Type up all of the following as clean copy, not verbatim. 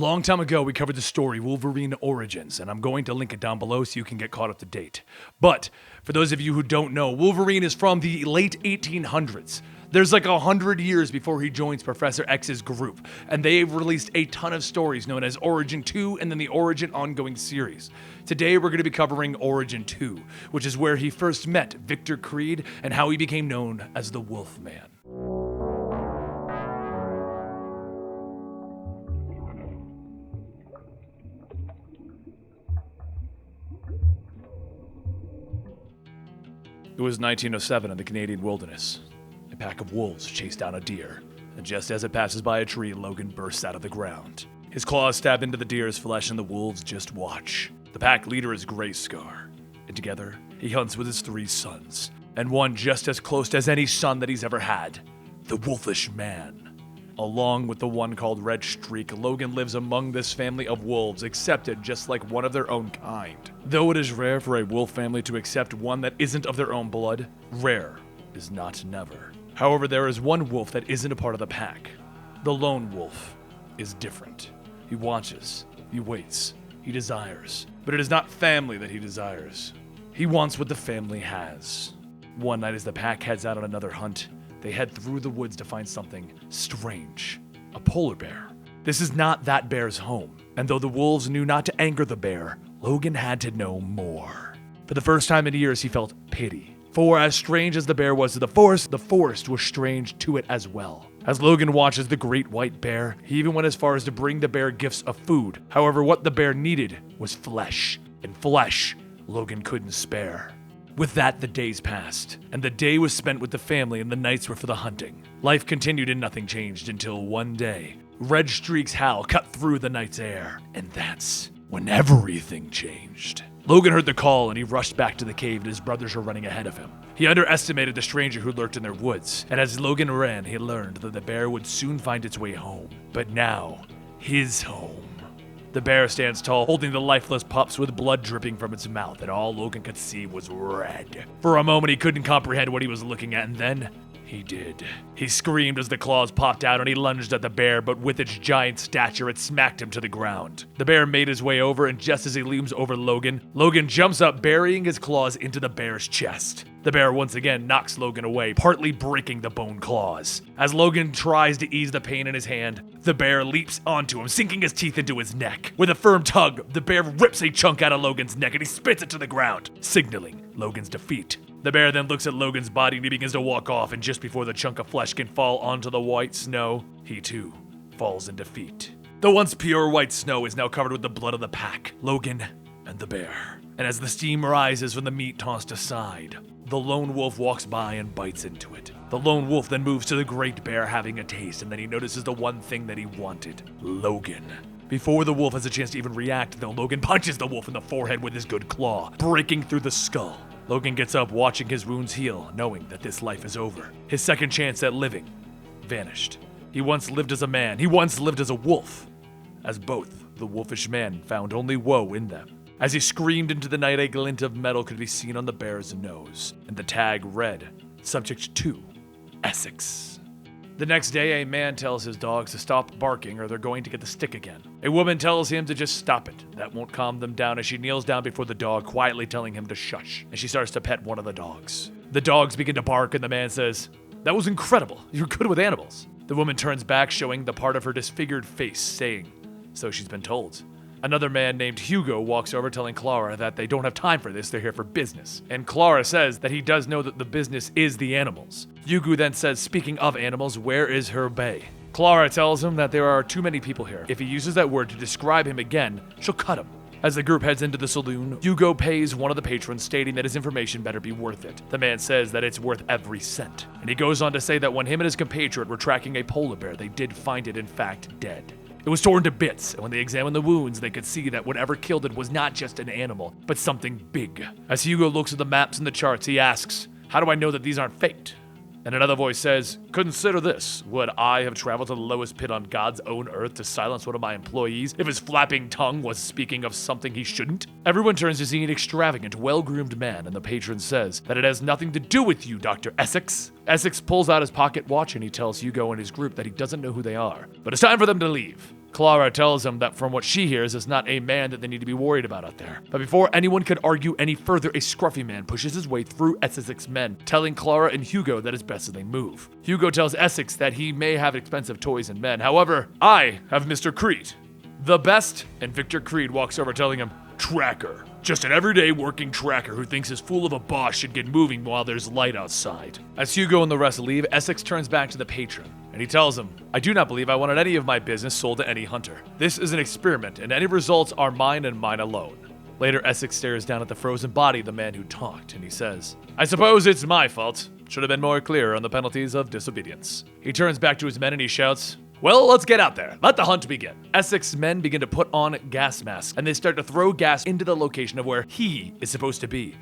Long time ago, we covered the story Wolverine Origins, and I'm going to link it down below so you can get caught up to date. But for those of you who don't know, Wolverine is from the late 1800s. There's like 100 years before he joins Professor X's group, and they've released a ton of stories known as Origin 2 and then the Origin ongoing series. Today we're going to be covering Origin 2, which is where he first met Victor Creed and how he became known as the Wolfman. It was 1907 in the Canadian wilderness. A pack of wolves chased down a deer, and just as it passes by a tree, Logan bursts out of the ground. His claws stab into the deer's flesh, and the wolves just watch. The pack leader is Grayscar, and together, he hunts with his 3 sons, and one just as close as any son that he's ever had, the Wolfish Man. Along with the one called Red Streak, Logan lives among this family of wolves, accepted just like one of their own kind. Though it is rare for a wolf family to accept one that isn't of their own blood, rare is not never. However, there is one wolf that isn't a part of the pack. The lone wolf is different. He watches, he waits, he desires, but it is not family that he desires. He wants what the family has. One night as the pack heads out on another hunt, they head through the woods to find something strange. A polar bear. This is not that bear's home, and though the wolves knew not to anger the bear, Logan had to know more. For the first time in years, he felt pity. For as strange as the bear was to the forest was strange to it as well. As Logan watches the great white bear, he even went as far as to bring the bear gifts of food. However, what the bear needed was flesh, and flesh Logan couldn't spare. With that, the days passed, and the day was spent with the family and the nights were for the hunting. Life continued and nothing changed until one day, Red Streak's howl cut through the night's air, and that's when everything changed. Logan heard the call and he rushed back to the cave and his brothers were running ahead of him. He underestimated the stranger who lurked in their woods, and as Logan ran, he learned that the bear would soon find its way home. But now, his home. The bear stands tall, holding the lifeless pups with blood dripping from its mouth, and all Logan could see was red. For a moment, he couldn't comprehend what he was looking at, and then he did. He screamed as the claws popped out and he lunged at the bear, but with its giant stature, it smacked him to the ground. The bear made his way over, and just as he looms over Logan, Logan jumps up, burying his claws into the bear's chest. The bear once again knocks Logan away, partly breaking the bone claws. As Logan tries to ease the pain in his hand, the bear leaps onto him, sinking his teeth into his neck. With a firm tug, the bear rips a chunk out of Logan's neck and he spits it to the ground, signaling Logan's defeat. The bear then looks at Logan's body and he begins to walk off, and just before the chunk of flesh can fall onto the white snow, he too falls in defeat. The once pure white snow is now covered with the blood of the pack, Logan, and the bear. And as the steam rises from the meat tossed aside, the lone wolf walks by and bites into it. The lone wolf then moves to the great bear, having a taste, and then he notices the one thing that he wanted, Logan. Before the wolf has a chance to even react, though, Logan punches the wolf in the forehead with his good claw, breaking through the skull. Logan gets up, watching his wounds heal, knowing that this life is over. His second chance at living vanished. He once lived as a man. He once lived as a wolf. As both, the wolfish man found only woe in them. As he screamed into the night, a glint of metal could be seen on the bear's nose, and the tag read, "Subject to Essex." The next day, a man tells his dogs to stop barking or they're going to get the stick again. A woman tells him to just stop it. That won't calm them down as she kneels down before the dog, quietly telling him to shush, and she starts to pet one of the dogs. The dogs begin to bark and the man says, "That was incredible. You're good with animals." The woman turns back, showing the part of her disfigured face, saying, "So she's been told." Another man named Hugo walks over, telling Clara that they don't have time for this, they're here for business. And Clara says that he does know that the business is the animals. Hugo then says, speaking of animals, where is her bay? Clara tells him that there are too many people here. If he uses that word to describe him again, she'll cut him. As the group heads into the saloon, Hugo pays one of the patrons, stating that his information better be worth it. The man says that it's worth every cent. And he goes on to say that when him and his compatriot were tracking a polar bear, they did find it in fact dead. It was torn to bits, and when they examined the wounds, they could see that whatever killed it was not just an animal, but something big. As Hugo looks at the maps and the charts, he asks, "How do I know that these aren't faked?" And another voice says, "Consider this. Would I have traveled to the lowest pit on God's own earth to silence one of my employees if his flapping tongue was speaking of something he shouldn't?" Everyone turns to see an extravagant, well-groomed man, and the patron says that it has nothing to do with you, Dr. Essex. Essex pulls out his pocket watch and he tells Hugo and his group that he doesn't know who they are, but it's time for them to leave. Clara tells him that from what she hears, it's not a man that they need to be worried about out there. But before anyone could argue any further, a scruffy man pushes his way through Essex's men, telling Clara and Hugo that it's best that they move. Hugo tells Essex that he may have expensive toys and men. However, I have Mr. Creed, the best, and Victor Creed walks over telling him, Tracker. Just an everyday working tracker who thinks his fool of a boss should get moving while there's light outside. As Hugo and the rest leave, Essex turns back to the patron, and he tells him, I do not believe I wanted any of my business sold to any hunter. This is an experiment, and any results are mine and mine alone. Later, Essex stares down at the frozen body of the man who talked, and he says, I suppose it's my fault. Should have been more clear on the penalties of disobedience. He turns back to his men and he shouts, well, let's get out there. Let the hunt begin. Essex's men begin to put on gas masks, and they start to throw gas into the location of where he is supposed to be.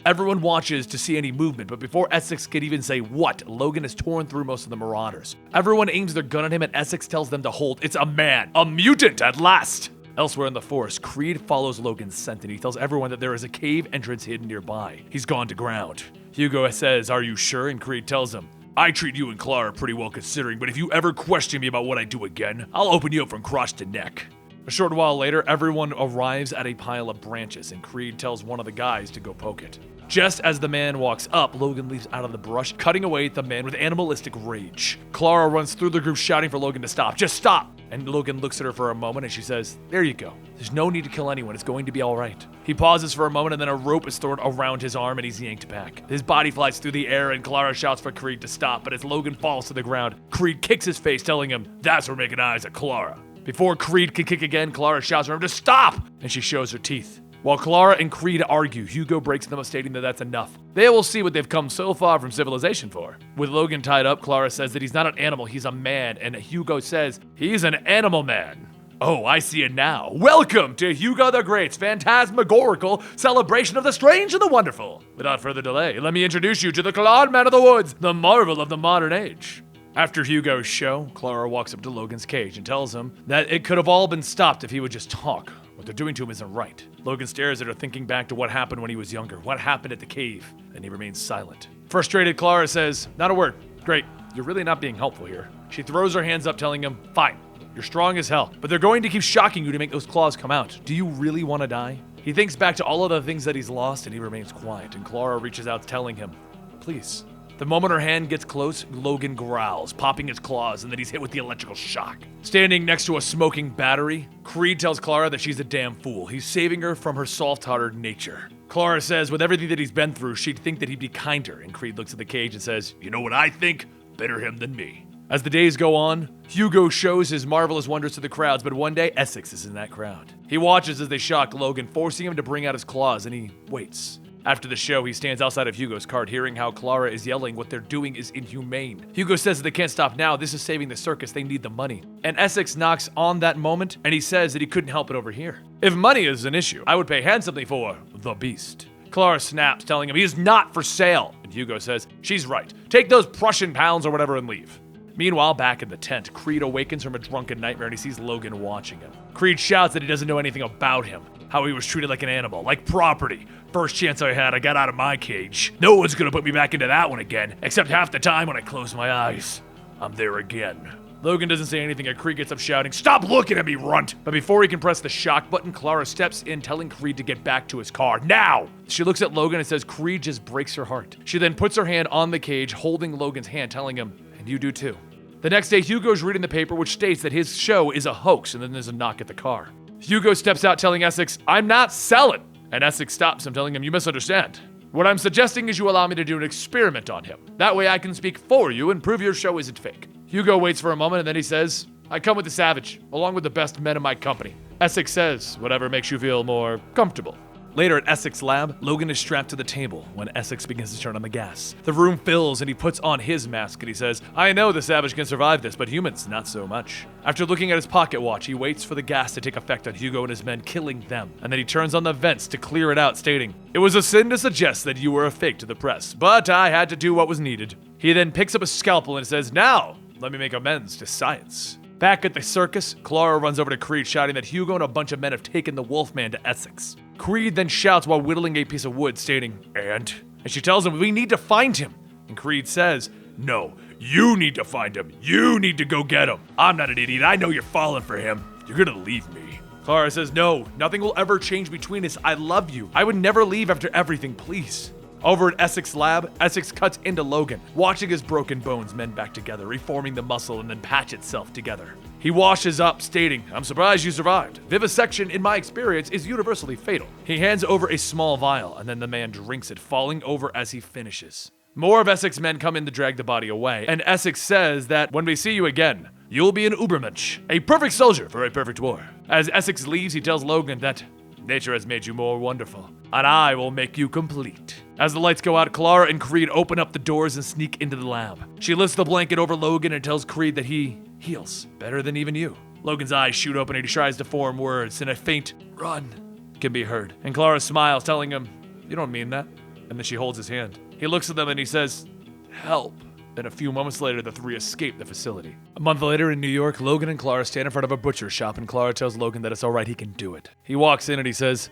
Everyone watches to see any movement, but before Essex could even say what, Logan has torn through most of the marauders. Everyone aims their gun at him, and Essex tells them to hold. It's a man, a mutant at last. Elsewhere in the forest, Creed follows Logan's scent, and he tells everyone that there is a cave entrance hidden nearby. He's gone to ground. Hugo says, are you sure? And Creed tells him, I treat you and Clara pretty well considering, but if you ever question me about what I do again, I'll open you up from crotch to neck. A short while later, everyone arrives at a pile of branches, and Creed tells one of the guys to go poke it. Just as the man walks up, Logan leaps out of the brush, cutting away at the man with animalistic rage. Clara runs through the group shouting for Logan to stop. Just stop! And Logan looks at her for a moment and she says, there you go. There's no need to kill anyone. It's going to be all right. He pauses for a moment and then a rope is thrown around his arm and he's yanked back. His body flies through the air and Clara shouts for Creed to stop, but as Logan falls to the ground, Creed kicks his face, telling him, that's for making eyes at Clara. Before Creed can kick again, Clara shouts for him to stop, and she shows her teeth. While Clara and Creed argue, Hugo breaks them up, stating that that's enough. They will see what they've come so far from civilization for. With Logan tied up, Clara says that he's not an animal, he's a man, and Hugo says he's an animal man. Oh, I see it now. Welcome to Hugo the Great's phantasmagorical celebration of the strange and the wonderful. Without further delay, let me introduce you to the Clawed Man of the Woods, the marvel of the modern age. After Hugo's show, Clara walks up to Logan's cage and tells him that it could have all been stopped if he would just talk. What they're doing to him isn't right. Logan stares at her, thinking back to what happened when he was younger, what happened at the cave, and he remains silent. Frustrated, Clara says, not a word. Great, you're really not being helpful here. She throws her hands up, telling him, fine, you're strong as hell, but they're going to keep shocking you to make those claws come out. Do you really want to die? He thinks back to all of the things that he's lost, and he remains quiet, and Clara reaches out, telling him, please. The moment her hand gets close, Logan growls, popping his claws, and then he's hit with the electrical shock. Standing next to a smoking battery, Creed tells Clara that she's a damn fool. He's saving her from her soft-hearted nature. Clara says with everything that he's been through, she'd think that he'd be kinder, and Creed looks at the cage and says, you know what I think? Better him than me. As the days go on, Hugo shows his marvelous wonders to the crowds, but one day, Essex is in that crowd. He watches as they shock Logan, forcing him to bring out his claws, and he waits. After the show, he stands outside of Hugo's cart, hearing how Clara is yelling what they're doing is inhumane. Hugo says that they can't stop now, this is saving the circus, they need the money. And Essex knocks on that moment, and he says that he couldn't help it over here. If money is an issue, I would pay handsomely for the beast. Clara snaps, telling him he is not for sale. And Hugo says, she's right. Take those Prussian pounds or whatever and leave. Meanwhile, back in the tent, Creed awakens from a drunken nightmare and he sees Logan watching him. Creed shouts that he doesn't know anything about him, how he was treated like an animal, like property. First chance I had, I got out of my cage. No one's gonna put me back into that one again, except half the time when I close my eyes. I'm there again. Logan doesn't say anything and Creed gets up shouting, stop looking at me, runt! But before he can press the shock button, Clara steps in, telling Creed to get back to his car, now! She looks at Logan and says Creed just breaks her heart. She then puts her hand on the cage, holding Logan's hand, telling him, and you do too. The next day, Hugo's reading the paper, which states that his show is a hoax, and then there's a knock at the car. Hugo steps out, telling Essex, I'm not selling! And Essex stops him, telling him, you misunderstand. What I'm suggesting is you allow me to do an experiment on him. That way I can speak for you and prove your show isn't fake. Hugo waits for a moment, and then he says, I come with the Savage, along with the best men in my company. Essex says, whatever makes you feel more comfortable. Later at Essex lab, Logan is strapped to the table when Essex begins to turn on the gas. The room fills and he puts on his mask and he says, I know the Savage can survive this, but humans, not so much. After looking at his pocket watch, he waits for the gas to take effect on Hugo and his men, killing them. And then he turns on the vents to clear it out, stating, it was a sin to suggest that you were a fake to the press, but I had to do what was needed. He then picks up a scalpel and says, now, let me make amends to science. Back at the circus, Clara runs over to Creed, shouting that Hugo and a bunch of men have taken the Wolfman to Essex. Creed then shouts while whittling a piece of wood, stating, and she tells him, we need to find him. And Creed says, no, You need to find him. You need to go get him. I'm not an idiot. I know you're falling for him. You're gonna leave me. Clara says, no, nothing will ever change between us. I love you. I would never leave after everything, please. Over at Essex's lab, Essex cuts into Logan, watching his broken bones mend back together, reforming the muscle and then patch itself together. He washes up, stating, I'm surprised you survived. Vivisection, in my experience, is universally fatal. He hands over a small vial, and then the man drinks it, falling over as he finishes. More of Essex's men come in to drag the body away, and Essex says that when we see you again, you'll be an Ubermensch, a perfect soldier for a perfect war. As Essex leaves, he tells Logan that nature has made you more wonderful, and I will make you complete. As the lights go out, Clara and Creed open up the doors and sneak into the lab. She lifts the blanket over Logan and tells Creed that he heals better than even you. Logan's eyes shoot open and he tries to form words, and a faint run can be heard. And Clara smiles, telling him, you don't mean that. And then she holds his hand. He looks at them and he says, help. Then a few moments later, the three escape the facility. A month later in New York, Logan and Clara stand in front of a butcher shop, and Clara tells Logan that it's all right, he can do it. He walks in and he says,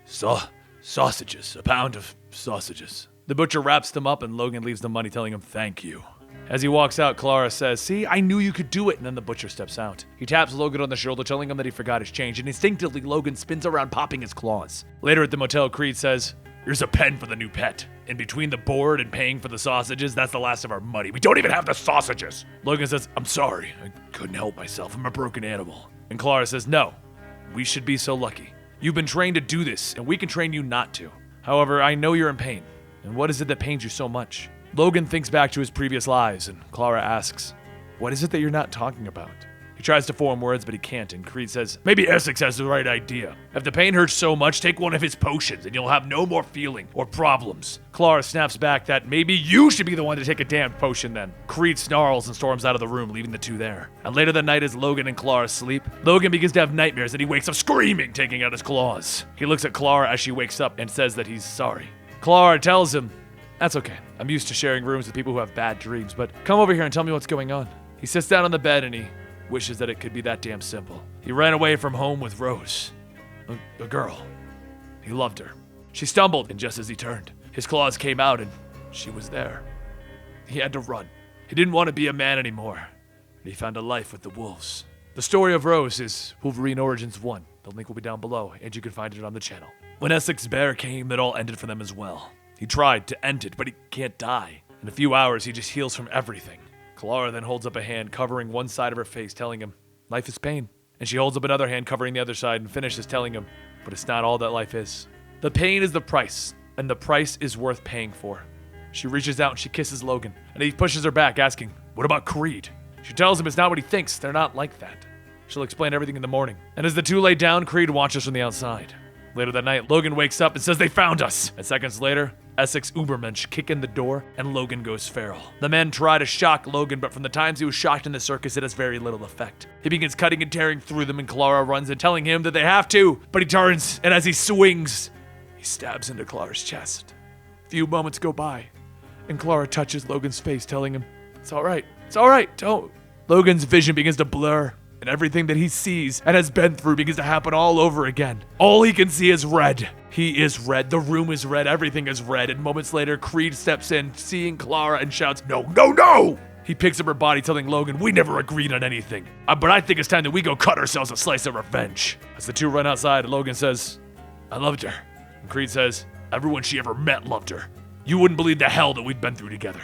sausages, a pound of sausages. The butcher wraps them up and Logan leaves the money, telling him thank you. As he walks out, Clara says, see, I knew you could do it, and then the butcher steps out. He taps Logan on the shoulder, telling him that he forgot his change, and instinctively Logan spins around, popping his claws. Later at the motel, Creed says, here's a pen for the new pet. In between the board and paying for the sausages, that's the last of our money. We don't even have the sausages. Logan says, I'm sorry. I couldn't help myself. I'm a broken animal. And Clara says, no, we should be so lucky. You've been trained to do this, and we can train you not to. However, I know you're in pain. And what is it that pains you so much? Logan thinks back to his previous lives, and Clara asks, what is it that you're not talking about? He tries to form words, but he can't, and Creed says, maybe Essex has the right idea. If the pain hurts so much, take one of his potions, and you'll have no more feeling or problems. Clara snaps back that maybe you should be the one to take a damn potion then. Creed snarls and storms out of the room, leaving the two there. And later that night, as Logan and Clara sleep, Logan begins to have nightmares, and he wakes up screaming, taking out his claws. He looks at Clara as she wakes up and says that he's sorry. Clara tells him, that's okay. I'm used to sharing rooms with people who have bad dreams, but come over here and tell me what's going on. He sits down on the bed and he wishes that it could be that damn simple. He ran away from home with Rose, a girl. He loved her. She stumbled, and just as he turned, his claws came out and she was there. He had to run. He didn't want to be a man anymore, and he found a life with the wolves. The story of Rose is Wolverine Origins 1. The link will be down below, and you can find it on the channel. When Essex's bear came, it all ended for them as well. He tried to end it, but he can't die. In a few hours, he just heals from everything. Clara then holds up a hand covering one side of her face, telling him, life is pain. And she holds up another hand covering the other side and finishes telling him, but it's not all that life is. The pain is the price, and the price is worth paying for. She reaches out and she kisses Logan, and he pushes her back, asking, what about Creed? She tells him it's not what he thinks, they're not like that. She'll explain everything in the morning. And as the two lay down, Creed watches from the outside. Later that night, Logan wakes up and says they found us. And seconds later, Essex Ubermensch kick in the door and Logan goes feral. The men try to shock Logan, but from the times he was shocked in the circus, it has very little effect. He begins cutting and tearing through them, and Clara runs in, telling him that they have to, but he turns, and as he swings, he stabs into Clara's chest. A few moments go by, and Clara touches Logan's face, telling him, it's all right, don't. Logan's vision begins to blur, and everything that he sees and has been through begins to happen all over again. All he can see is red. He is red, the room is red, everything is red, and moments later, Creed steps in, seeing Clara, and shouts, no, no, no! He picks up her body, telling Logan, we never agreed on anything, but I think it's time that we go cut ourselves a slice of revenge. As the two run outside, Logan says, I loved her. And Creed says, everyone she ever met loved her. You wouldn't believe the hell that we'd been through together.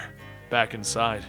Back inside,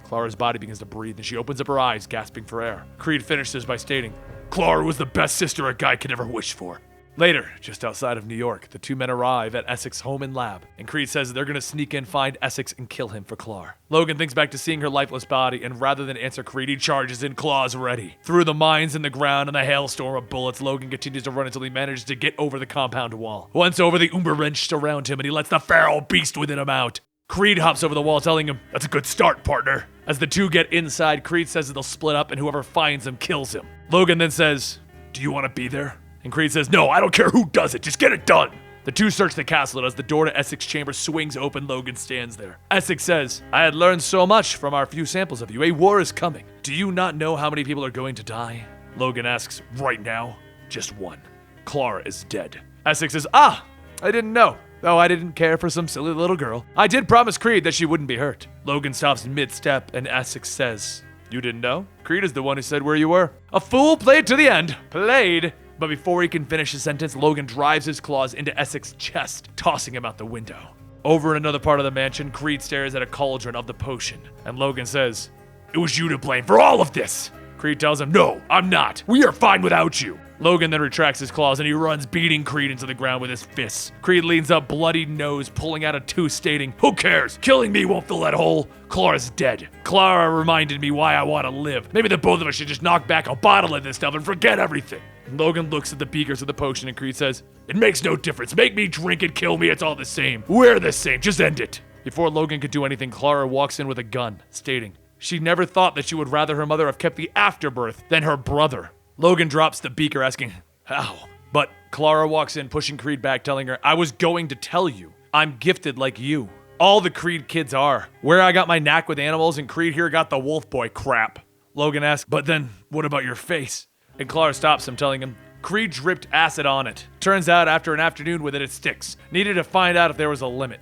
Clara's body begins to breathe, and she opens up her eyes, gasping for air. Creed finishes by stating, Clara was the best sister a guy could ever wish for. Later, just outside of New York, the two men arrive at Essex's home and lab, and Creed says they're gonna sneak in, find Essex, and kill him for Clara. Logan thinks back to seeing her lifeless body, and rather than answer Creed, he charges in, claws ready. Through the mines in the ground and the hailstorm of bullets, Logan continues to run until he manages to get over the compound wall. Once over, the Ubermensch surround him, and he lets the feral beast within him out. Creed hops over the wall, telling him, that's a good start, partner. As the two get inside, Creed says that they'll split up, and whoever finds him kills him. Logan then says, do you want to be there? And Creed says, no, I don't care who does it, just get it done. The two search the castle, and as the door to Essex's chamber swings open, Logan stands there. Essex says, I had learned so much from our few samples of you. A war is coming. Do you not know how many people are going to die? Logan asks, right now? Just one. Clara is dead. Essex says, I didn't know. though I didn't care for some silly little girl. I did promise Creed that she wouldn't be hurt. Logan stops mid-step and Essex says, "You didn't know? Creed is the one who said where you were." A fool played to the end. Played. But before he can finish his sentence, Logan drives his claws into Essex's chest, tossing him out the window. Over in another part of the mansion, Creed stares at a cauldron of the potion, and Logan says, "It was you to blame for all of this." Creed tells him, "No, I'm not. We are fine without you." Logan then retracts his claws and he runs, beating Creed into the ground with his fists. Creed leans up, bloodied nose, pulling out a tooth, stating, "Who cares? Killing me won't fill that hole. Clara's dead. Clara reminded me why I want to live. Maybe the both of us should just knock back a bottle of this stuff and forget everything." Logan looks at the beakers of the potion and Creed says, "It makes no difference. Make me drink it, kill me, it's all the same. We're the same. Just end it." Before Logan could do anything, Clara walks in with a gun, stating, she never thought that she would rather her mother have kept the afterbirth than her brother. Logan drops the beaker, asking, "How?" But Clara walks in, pushing Creed back, telling her, "I was going to tell you. I'm gifted like you. All the Creed kids are. Where I got my knack with animals and Creed here got the wolf boy crap." Logan asks, "But then, what about your face?" And Clara stops him, telling him, Creed dripped acid on it. Turns out after an afternoon with it sticks. Needed to find out if there was a limit.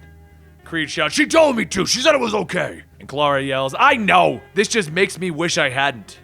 Creed shouts, "She told me to. She said it was okay." And Clara yells, "I know. This just makes me wish I hadn't."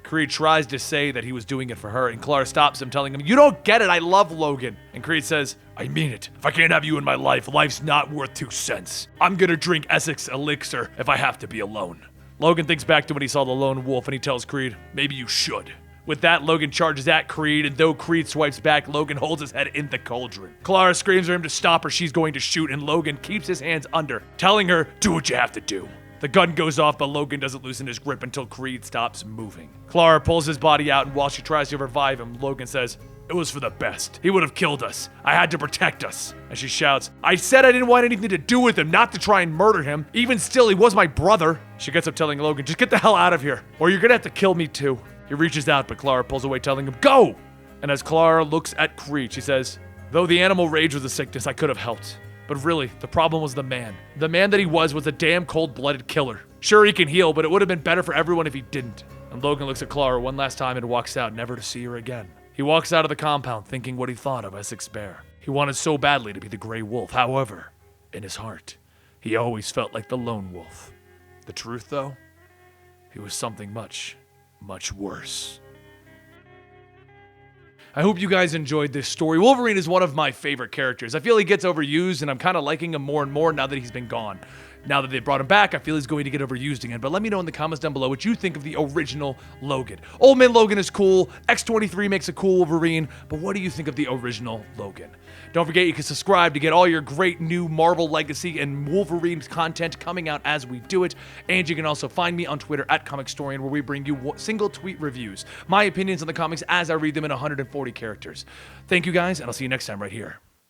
Creed tries to say that he was doing it for her, and Clara stops him, telling him, "You don't get it. I love Logan." And Creed says, "I mean it. If I can't have you in my life, life's not worth 2 cents. I'm gonna drink Essex elixir if I have to be alone." Logan thinks back to when he saw the lone wolf, and he tells Creed, "Maybe you should." With that, Logan charges at Creed, and though Creed swipes back, Logan holds his head in the cauldron. Clara screams for him to stop or she's going to shoot, and Logan keeps his hands under, telling her, "Do what you have to do." The gun goes off, but Logan doesn't loosen his grip until Creed stops moving. Clara pulls his body out, and while she tries to revive him, Logan says, "It was for the best. He would have killed us. I had to protect us." And she shouts, "I said I didn't want anything to do with him, not to try and murder him. Even still, he was my brother." She gets up telling Logan, "Just get the hell out of here, or you're gonna have to kill me too." He reaches out, but Clara pulls away, telling him, "Go!" And as Clara looks at Creed, she says, "Though the animal rage was a sickness, I could have helped. But really, the problem was the man. The man that he was a damn cold-blooded killer. Sure, he can heal, but it would have been better for everyone if he didn't." And Logan looks at Clara one last time and walks out, never to see her again. He walks out of the compound thinking what he thought of Essex Bear. He wanted so badly to be the Grey Wolf. However, in his heart, he always felt like the lone wolf. The truth, though, he was something much, much worse. I hope you guys enjoyed this story. Wolverine is one of my favorite characters. I feel he gets overused, and I'm kind of liking him more and more now that he's been gone. Now that they brought him back, I feel he's going to get overused again. But let me know in the comments down below what you think of the original Logan. Old Man Logan is cool. X-23 makes a cool Wolverine. But what do you think of the original Logan? Don't forget you can subscribe to get all your great new Marvel Legacy and Wolverine content coming out as we do it. And you can also find me on Twitter at Comicstorian, where we bring you single tweet reviews. My opinions on the comics as I read them in 140 characters. Thank you guys, and I'll see you next time right here.